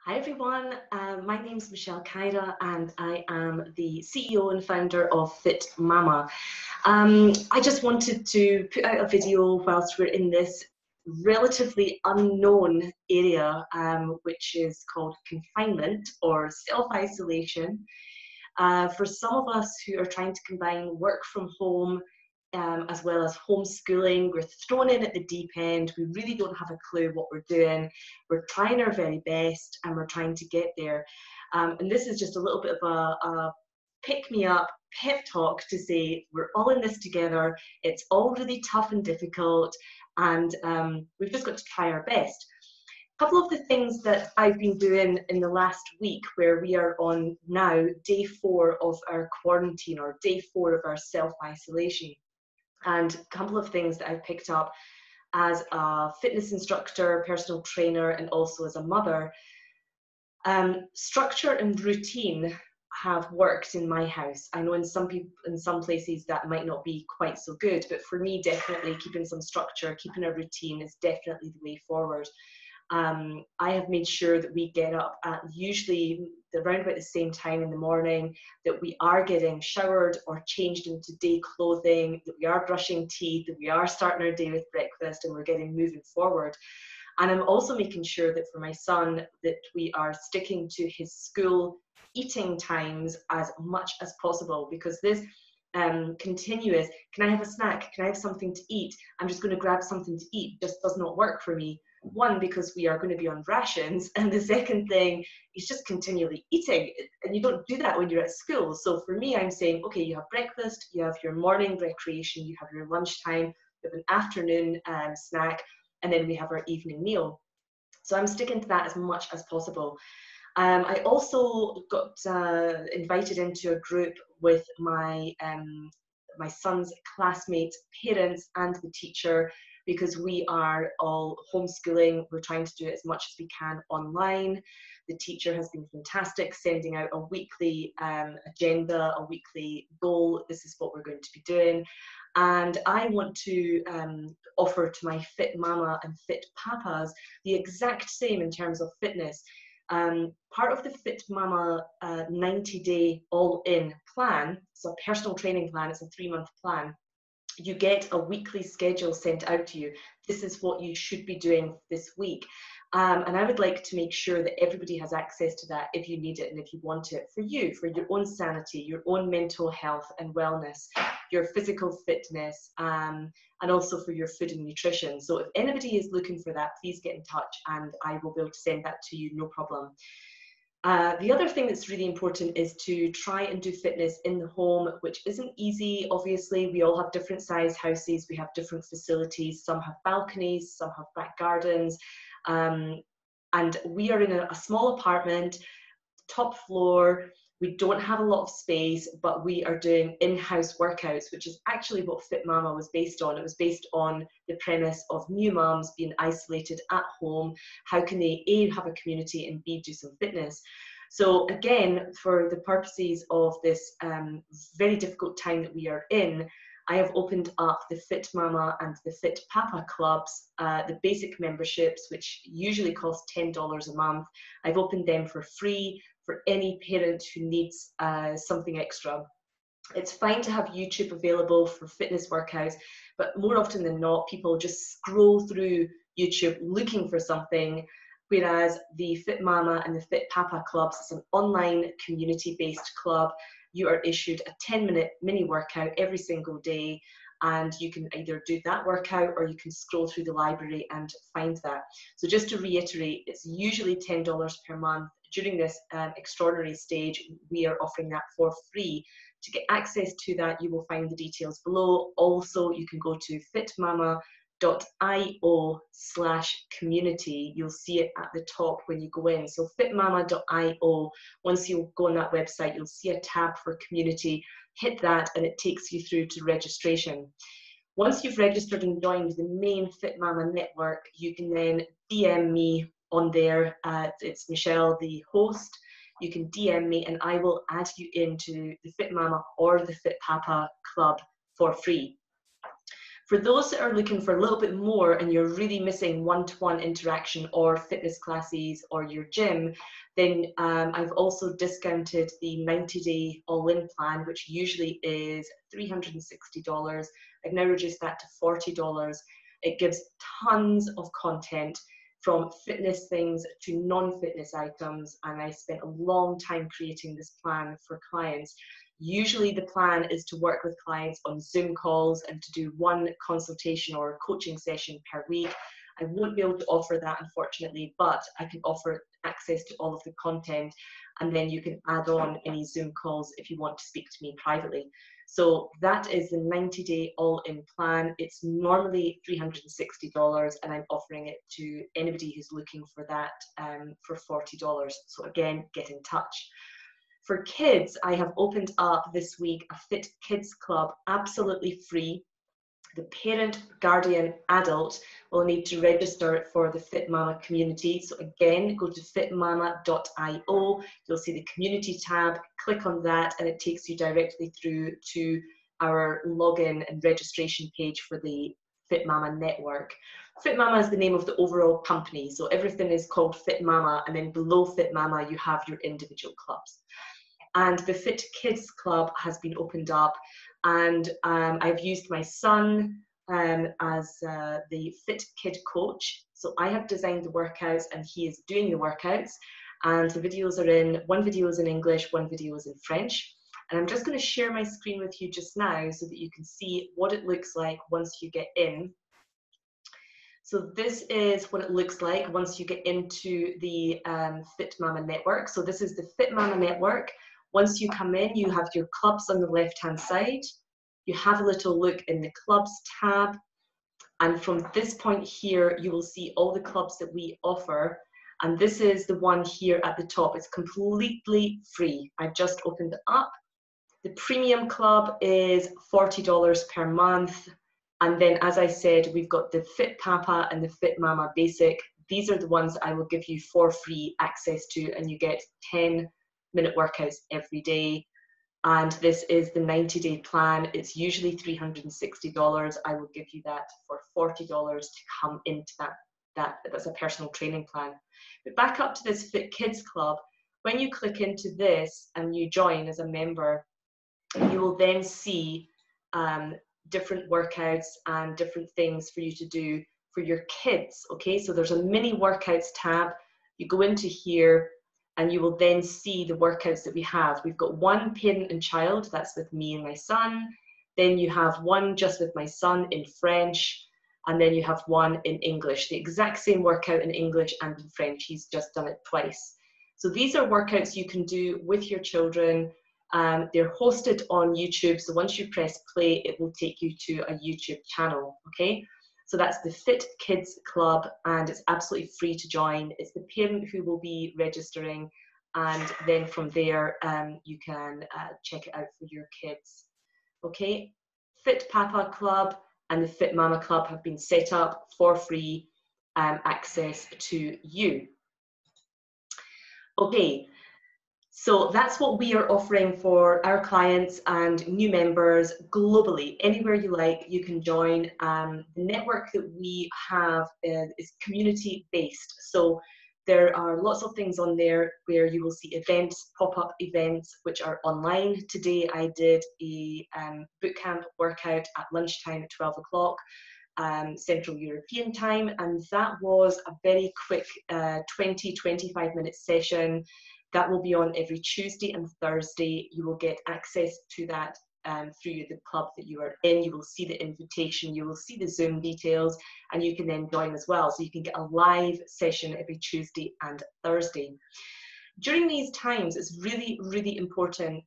Hi everyone, my name's Michelle Caira and I am the CEO and founder of fitmama. I just wanted to put out a video whilst we're in this relatively unknown area, which is called confinement or self-isolation. For some of us who are trying to combine work from home as well as homeschooling, we're thrown in at the deep end. We really don't have a clue what we're doing. We're trying our very best and we're trying to get there. And this is just a little bit of a pick-me-up pep talk to say we're all in this together. It's all really tough and difficult, and we've just got to try our best. A couple of the things that I've been doing in the last week, where we are on now day 4 of our quarantine or day 4 of our self-isolation, and a couple of things that I've picked up as a fitness instructor, personal trainer, and also as a mother. Structure and routine have worked in my house. I know in some places that might not be quite so good, but for me, definitely keeping some structure, keeping a routine is definitely the way forward. I have made sure that we get up at usually around about the same time in the morning, that we are getting showered or changed into day clothing, that we are brushing teeth, that we are starting our day with breakfast, and we're getting moving forward. And I'm also making sure that for my son that we are sticking to his school eating times as much as possible, because this continuous, can I have a snack? Can I have something to eat? I'm just going to grab something to eat just does not work for me. One, because we are going to be on rations, and the second thing is just continually eating, and you don't do that when you're at school. So for me, I'm saying, okay, you have breakfast, you have your morning recreation, you have your lunchtime, you have an afternoon snack, and then we have our evening meal. So I'm sticking to that as much as possible. I also got invited into a group with my son's classmates, parents, and the teacher, because we are all homeschooling. We're trying to do it as much as we can online. The teacher has been fantastic, sending out a weekly agenda, a weekly goal. This is what we're going to be doing. And I want to offer to my fit mama and fit papas the exact same in terms of fitness. Part of the fitmama 90-day all-in plan, so a personal training plan, it's a 3-month plan. You get a weekly schedule sent out to you. This is what you should be doing this week. And I would like to make sure that everybody has access to that if you need it and if you want it, for you, for your own sanity, your own mental health and wellness, your physical fitness, and also for your food and nutrition. So if anybody is looking for that, please get in touch and I will be able to send that to you, no problem. The other thing that's really important is to try and do fitness in the home, which isn't easy. Obviously, we all have different size houses, we have different facilities, some have balconies, some have back gardens, and we are in a small apartment, top floor. We don't have a lot of space, but we are doing in-house workouts, which is actually what fitmama was based on. It was based on the premise of new mums being isolated at home. How can they A, have a community, and B, do some fitness? So again, for the purposes of this very difficult time that we are in, I have opened up the fitmama and the fitpapa clubs, the basic memberships, which usually cost $10 a month. I've opened them for free for any parent who needs something extra. It's fine to have YouTube available for fitness workouts, but more often than not, people just scroll through YouTube looking for something, whereas the fitmama and the fitpapa clubs, it's an online community-based club. You are issued a 10-minute mini workout every single day, and you can either do that workout or you can scroll through the library and find that. So just to reiterate, it's usually $10 per month. During this extraordinary stage, we are offering that for free. To get access to that, you will find the details below. Also, you can go to fitmama.io/community. You'll see it at the top when you go in. So fitmama.io, once you go on that website, you'll see a tab for community. Hit that and it takes you through to registration. Once you've registered and joined the main fitmama network, you can then DM me on there. It's Michelle, the host. You can DM me and I will add you into the fitmama or the fitpapa club for free. For those that are looking for a little bit more and you're really missing one-to-one interaction or fitness classes or your gym, then I've also discounted the 90-day all-in plan, which usually is $360. I've now reduced that to $40. It gives tons of content, from fitness things to non-fitness items, and I spent a long time creating this plan for clients. Usually the plan is to work with clients on Zoom calls and to do one consultation or coaching session per week. I won't be able to offer that, unfortunately, but I can offer access to all of the content, and then you can add on any Zoom calls if you want to speak to me privately. So that is the 90-day all-in plan. It's normally $360, and I'm offering it to anybody who's looking for that for $40. So again, get in touch. For kids, I have opened up this week a Fit Kids Club, absolutely free. The parent, guardian, adult will need to register for the fitmama community. So again, go to fitmama.io. You'll see the community tab, click on that, and it takes you directly through to our login and registration page for the Fitmama network. Fitmama is the name of the overall company. So everything is called Fitmama, and then below Fitmama, you have your individual clubs. And the Fit Kids Club has been opened up, and I've used my son as the Fit Kid coach. So I have designed the workouts and he is doing the workouts, and the videos are in, one video is in English, one video is in French. And I'm just going to share my screen with you just now so that you can see what it looks like once you get in. So this is what it looks like once you get into the Fitmama network. So this is the Fitmama network. Once you come in, you have your clubs on the left-hand side. You have a little look in the clubs tab. And from this point here, you will see all the clubs that we offer. And this is the one here at the top. It's completely free. I've just opened it up. The premium club is $40 per month. And then, as I said, we've got the fitpapa and the fitmama basic. These are the ones I will give you for free access to, and you get 10-minute workouts every day. And this is the 90-day plan. It's usually $360. I will give you that for $40 to come into that's a personal training plan. But back up to this Fit Kids Club, when you click into this and you join as a member, you will then see different workouts and different things for you to do for your kids. Okay, so there's a mini workouts tab. You go into here and you will then see the workouts that we have. We've got one parent and child, that's with me and my son. Then you have one just with my son in French, and then you have one in English. The exact same workout in English and in French. He's just done it twice. So these are workouts you can do with your children. They're hosted on YouTube, so once you press play, it will take you to a YouTube channel, okay? So that's the Fit Kids Club, and it's absolutely free to join. It's the parent who will be registering, and then from there, you can check it out for your kids, okay? Fit Papa Club and the Fit Mama Club have been set up for free access to you. Okay. So that's what we are offering for our clients and new members globally. Anywhere you like, you can join. The network that we have is community-based. So there are lots of things on there where you will see events, pop-up events, which are online. Today I did a bootcamp workout at lunchtime at 12 o'clock. Central European time, and that was a very quick 20-25 minute session. That will be on every Tuesday and Thursday. You will get access to that through the club that you are in. You will see the invitation, you will see the Zoom details, and you can then join as well. So you can get a live session every Tuesday and Thursday. During these times, it's really, really important,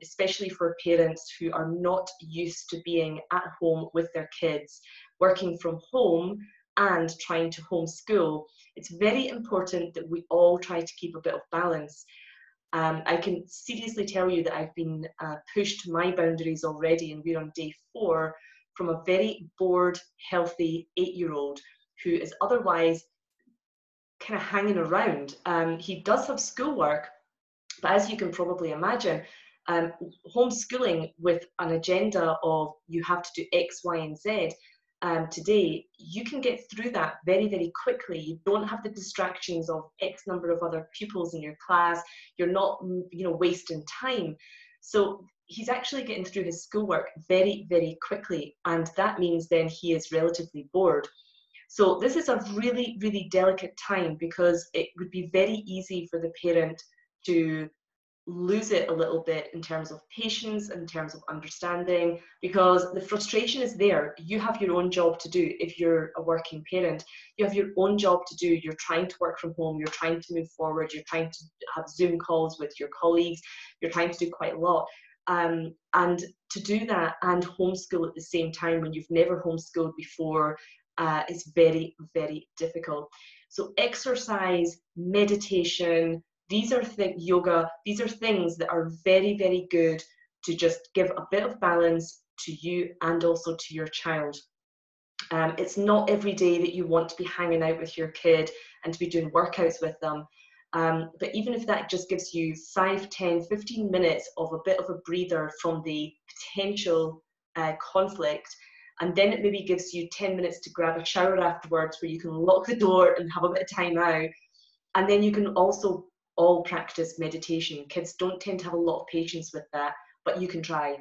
especially for parents who are not used to being at home with their kids, working from home and trying to homeschool. It's very important that we all try to keep a bit of balance. I can seriously tell you that I've been pushed to my boundaries already, and we're on day 4 from a very bored, healthy 8-year-old who is otherwise kind of hanging around. He does have schoolwork, but as you can probably imagine, homeschooling with an agenda of you have to do X, Y, and Z, today, you can get through that very, very quickly. You don't have the distractions of X number of other pupils in your class. You're not, wasting time. So he's actually getting through his schoolwork very, very quickly. And that means then he is relatively bored. So this is a really, really delicate time, because it would be very easy for the parent to lose it a little bit in terms of patience, in terms of understanding, because the frustration is there. You have your own job to do. If you're a working parent, you have your own job to do. You're trying to work from home, you're trying to move forward, you're trying to have Zoom calls with your colleagues, you're trying to do quite a lot. And to do that and homeschool at the same time when you've never homeschooled before is very, very difficult. So exercise, meditation, these are yoga, these are things that are very, very good to just give a bit of balance to you and also to your child. It's not every day that you want to be hanging out with your kid and to be doing workouts with them. But even if that just gives you 5, 10, 15 minutes of a bit of a breather from the potential conflict, and then it maybe gives you 10 minutes to grab a shower afterwards where you can lock the door and have a bit of time out. And then you can also all practice meditation. Kids don't tend to have a lot of patience with that, but you can try.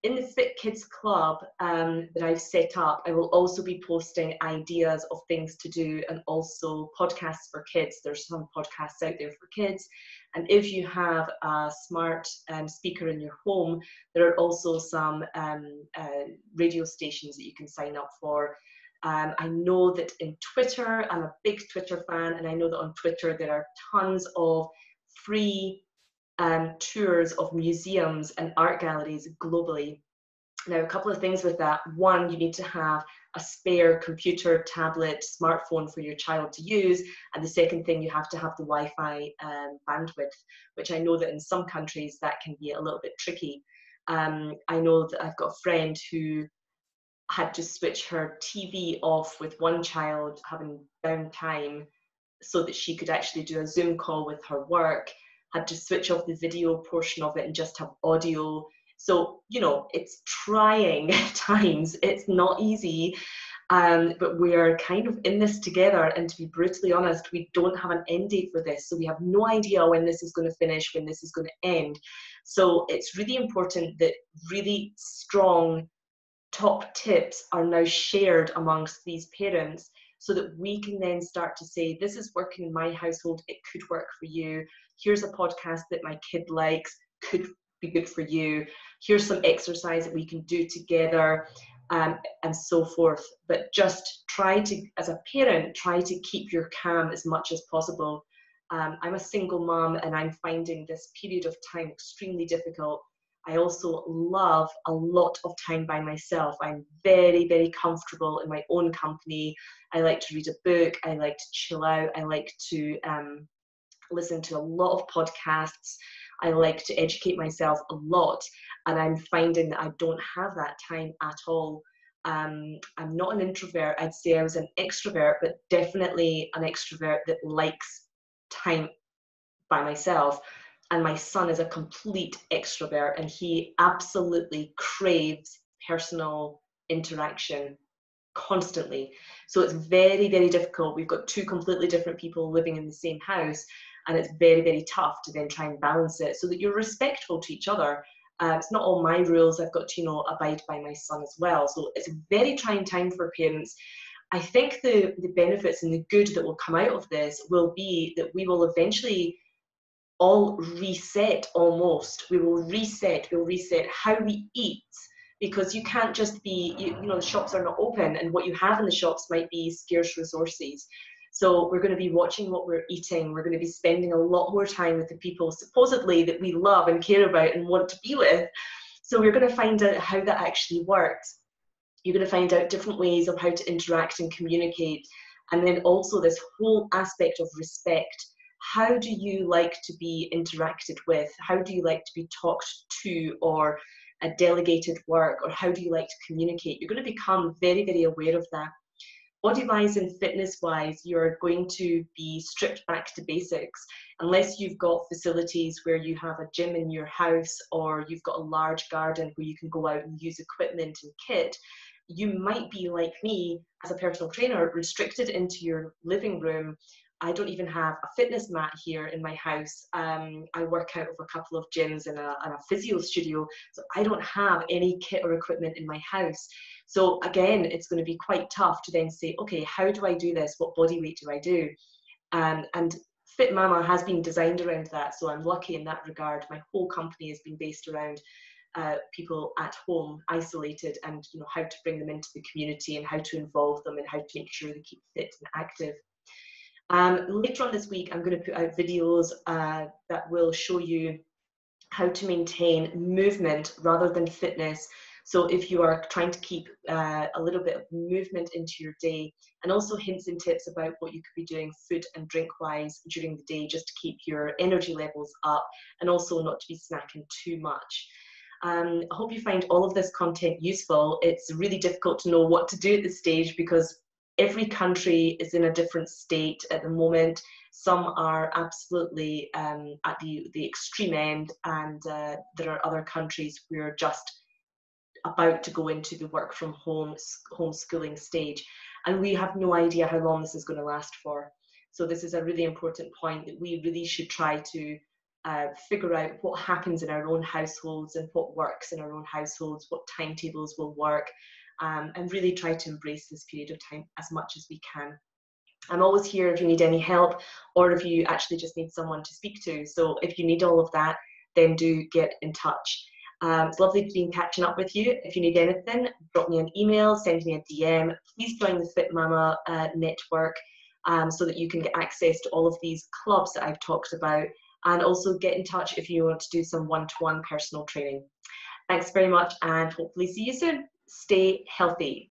In the Fit Kids Club that I've set up, I will also be posting ideas of things to do and also podcasts for kids. There's some podcasts out there for kids. And if you have a smart speaker in your home, there are also some radio stations that you can sign up for. I know that in Twitter, I'm a big Twitter fan, and I know that on Twitter there are tons of free tours of museums and art galleries globally. Now, a couple of things with that. One, you need to have a spare computer, tablet, smartphone for your child to use. And the second thing, you have to have the Wi-Fi bandwidth, which I know that in some countries that can be a little bit tricky. I know that I've got a friend who had to switch her TV off with one child having downtime so that she could actually do a Zoom call with her work, had to switch off the video portion of it and just have audio. So, it's trying times. It's not easy, but we're kind of in this together. And to be brutally honest, we don't have an end date for this. So we have no idea when this is going to finish, when this is going to end. So it's really important that really strong top tips are now shared amongst these parents, so that we can then start to say, this is working in my household, it could work for you. Here's a podcast that my kid likes, could be good for you. Here's some exercise that we can do together, and so forth. But just try to, as a parent, try to keep your calm as much as possible. I'm a single mom, and I'm finding this period of time extremely difficult. I also love a lot of time by myself. I'm very, very comfortable in my own company. I like to read a book. I like to chill out. I like to listen to a lot of podcasts. I like to educate myself a lot. And I'm finding that I don't have that time at all. I'm not an introvert. I'd say I was an extrovert, but definitely an extrovert that likes time by myself. And my son is a complete extrovert, and he absolutely craves personal interaction constantly. So it's very, very difficult. We've got two completely different people living in the same house, and it's very, very tough to then try and balance it so that you're respectful to each other. It's not all my rules. I've got to, abide by my son as well. So it's a very trying time for parents. I think the benefits and the good that will come out of this will be that we will eventually all reset almost. We'll reset how we eat, because you can't just be, the shops are not open, and what you have in the shops might be scarce resources. So we're going to be watching what we're eating. We're going to be spending a lot more time with the people supposedly that we love and care about and want to be with. So we're going to find out how that actually works. You're going to find out different ways of how to interact and communicate. And then also this whole aspect of respect. How do you like to be interacted with? How do you like to be talked to or delegated work? Or how do you like to communicate? You're going to become very, very aware of that. Body-wise and fitness-wise, you're going to be stripped back to basics. Unless you've got facilities where you have a gym in your house, or you've got a large garden where you can go out and use equipment and kit, you might be like me as a personal trainer, restricted into your living room. I don't even have a fitness mat here in my house. I work out of a couple of gyms and a physio studio, so I don't have any kit or equipment in my house. So again, it's going to be quite tough to then say, okay, how do I do this? What body weight do I do? And fitmama has been designed around that, so I'm lucky in that regard. My whole company has been based around people at home, isolated, and how to bring them into the community and how to involve them and how to make sure they keep fit and active. Later on this week, I'm going to put out videos that will show you how to maintain movement rather than fitness. So if you are trying to keep a little bit of movement into your day, and also hints and tips about what you could be doing food and drink wise during the day, just to keep your energy levels up and also not to be snacking too much. I hope you find all of this content useful. It's really difficult to know what to do at this stage because every country is in a different state at the moment. Some are absolutely at the extreme end, and there are other countries who are just about to go into the work from home homeschooling stage, and we have no idea how long this is going to last for. So this is a really important point, that we really should try to figure out what happens in our own households and what works in our own households, what timetables will work, and really try to embrace this period of time as much as we can. I'm always here if you need any help, or if you actually just need someone to speak to. So if you need all of that, then do get in touch. It's lovely to be catching up with you. If you need anything, drop me an email, send me a DM. Please join the fitmama network so that you can get access to all of these clubs that I've talked about, and also get in touch if you want to do some one-to-one personal training. Thanks very much, and hopefully see you soon. Stay healthy.